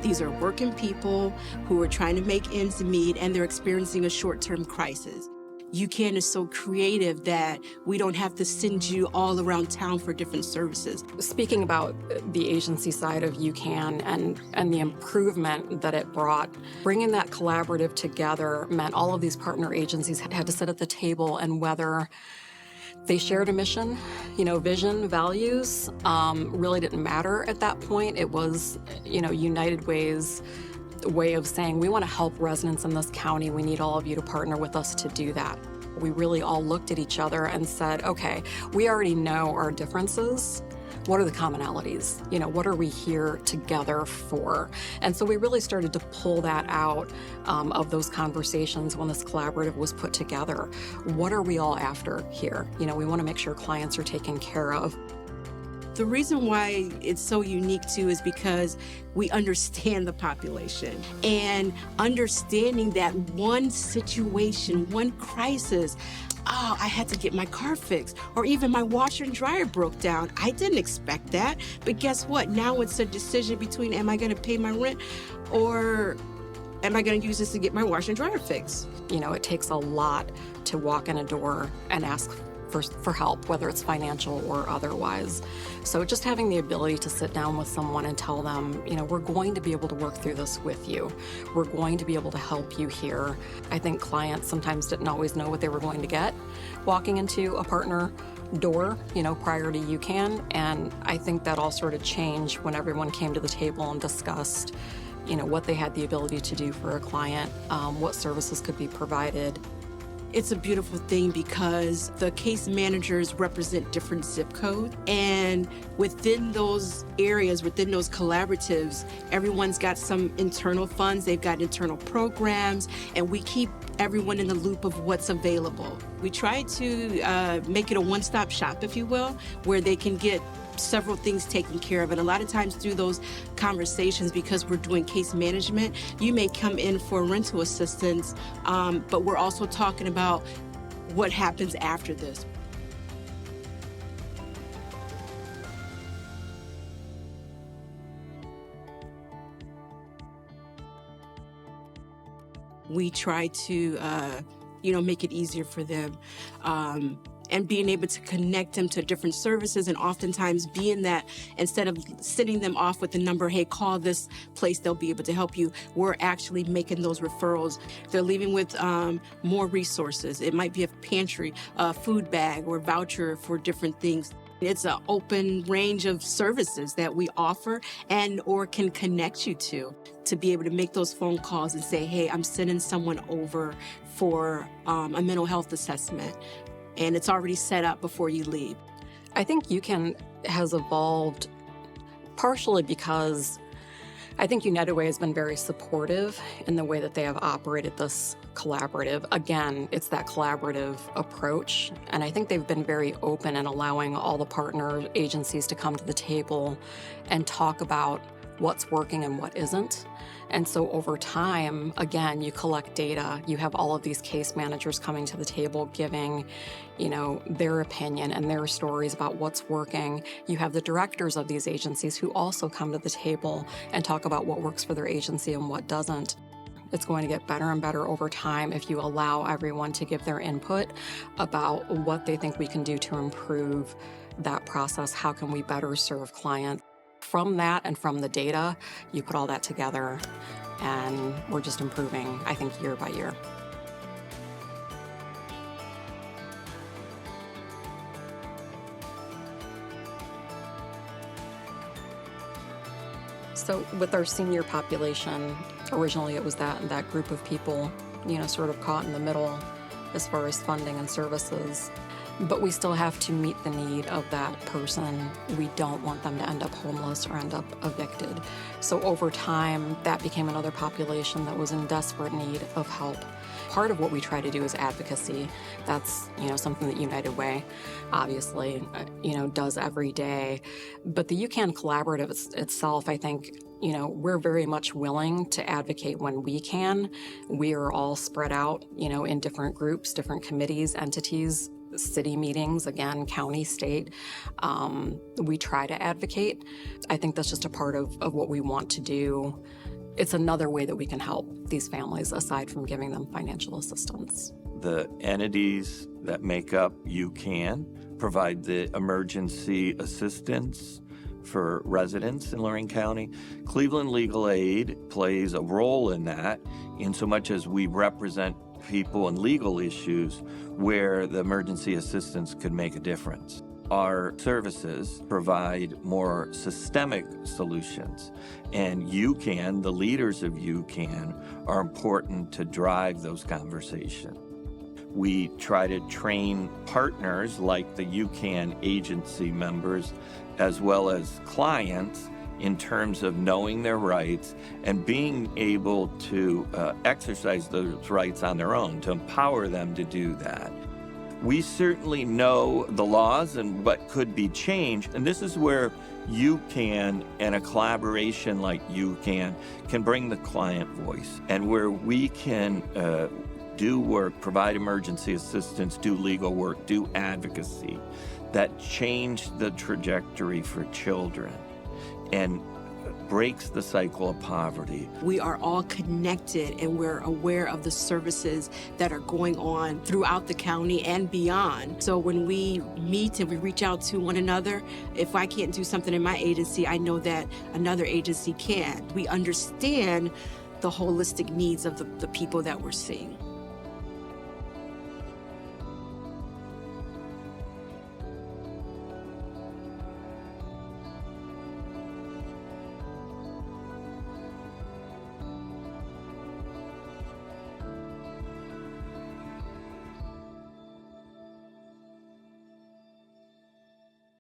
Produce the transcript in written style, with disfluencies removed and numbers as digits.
These are working people who are trying to make ends meet, and they're experiencing a short-term crisis. UCAN is so creative that we don't have to send you all around town for different services. Speaking about the agency side of UCAN and the improvement that it brought, bringing that collaborative together meant all of these partner agencies had to sit at the table, and whether they shared a mission, vision, values, really didn't matter at that point. It was, United Way's way of saying, we want to help residents in this county. We need all of you to partner with us to do that. We really all looked at each other and said, okay, we already know our differences. What are the commonalities? What are we here together for? And so we really started to pull that out of those conversations when this collaborative was put together. What are we all after here? We want to make sure clients are taken care of. The reason why it's so unique too is because we understand the population, and understanding that one situation, one crisis, I had to get my car fixed, or even my washer and dryer broke down. I didn't expect that, but guess what? Now it's a decision between, am I going to pay my rent, or am I going to use this to get my washer and dryer fixed? It takes a lot to walk in a door and ask for help, whether it's financial or otherwise. So just having the ability to sit down with someone and tell them, we're going to be able to work through this with you. We're going to be able to help you here. I think clients sometimes didn't always know what they were going to get walking into a partner door, prior to UCAN. And I think that all sort of changed when everyone came to the table and discussed, what they had the ability to do for a client, what services could be provided. It's a beautiful thing because the case managers represent different zip codes, and within those areas, within those collaboratives, everyone's got some internal funds, they've got internal programs, and we keep everyone in the loop of what's available. We try to make it a one-stop shop, if you will, where they can get several things taken care of. And a lot of times through those conversations, because we're doing case management, you may come in for rental assistance, but we're also talking about what happens after this. We try to, make it easier for them. And being able to connect them to different services, and oftentimes being that instead of sending them off with the number, hey, call this place, they'll be able to help you, we're actually making those referrals. They're leaving with more resources. It might be a pantry, a food bag, or voucher for different things. It's an open range of services that we offer and or can connect you to be able to make those phone calls and say, hey, I'm sending someone over for a mental health assessment. And it's already set up before you leave. I think UCAN has evolved partially because I think United Way has been very supportive in the way that they have operated this collaborative. Again, it's that collaborative approach. And I think they've been very open in allowing all the partner agencies to come to the table and talk about what's working and what isn't. And so over time, again, you collect data, you have all of these case managers coming to the table giving, their opinion and their stories about what's working. You have the directors of these agencies who also come to the table and talk about what works for their agency and what doesn't. It's going to get better and better over time if you allow everyone to give their input about what they think we can do to improve that process. How can we better serve clients? From that and from the data, you put all that together, and we're just improving, I think, year by year. So with our senior population, originally it was that group of people, sort of caught in the middle as far as funding and services. But we still have to meet the need of that person. We don't want them to end up homeless or end up evicted. So over time, that became another population that was in desperate need of help. Part of what we try to do is advocacy. That's, something that United Way obviously, does every day. But the UCAN Collaborative itself, I think, we're very much willing to advocate when we can. We are all spread out, in different groups, different committees, entities, city meetings, again, county, state. We try to advocate. I think that's just a part of what we want to do. It's another way that we can help these families aside from giving them financial assistance. The entities that make up UCAN provide the emergency assistance for residents in Lorraine County. Cleveland Legal Aid plays a role in that, in so much as we represent people in legal issues where the emergency assistance could make a difference. Our services provide more systemic solutions, and UCAN, the leaders of UCAN, are important to drive those conversations. We try to train partners like the UCAN agency members as well as clients in terms of knowing their rights and being able to exercise those rights on their own, to empower them to do that. We certainly know the laws and what could be changed, and this is where UCAN and a collaboration like UCAN can bring the client voice, and where we can do work, provide emergency assistance, do legal work, do advocacy that change the trajectory for children and breaks the cycle of poverty. We are all connected and we're aware of the services that are going on throughout the county and beyond. So when we meet and we reach out to one another, if I can't do something in my agency, I know that another agency can. We understand the holistic needs of the people that we're seeing.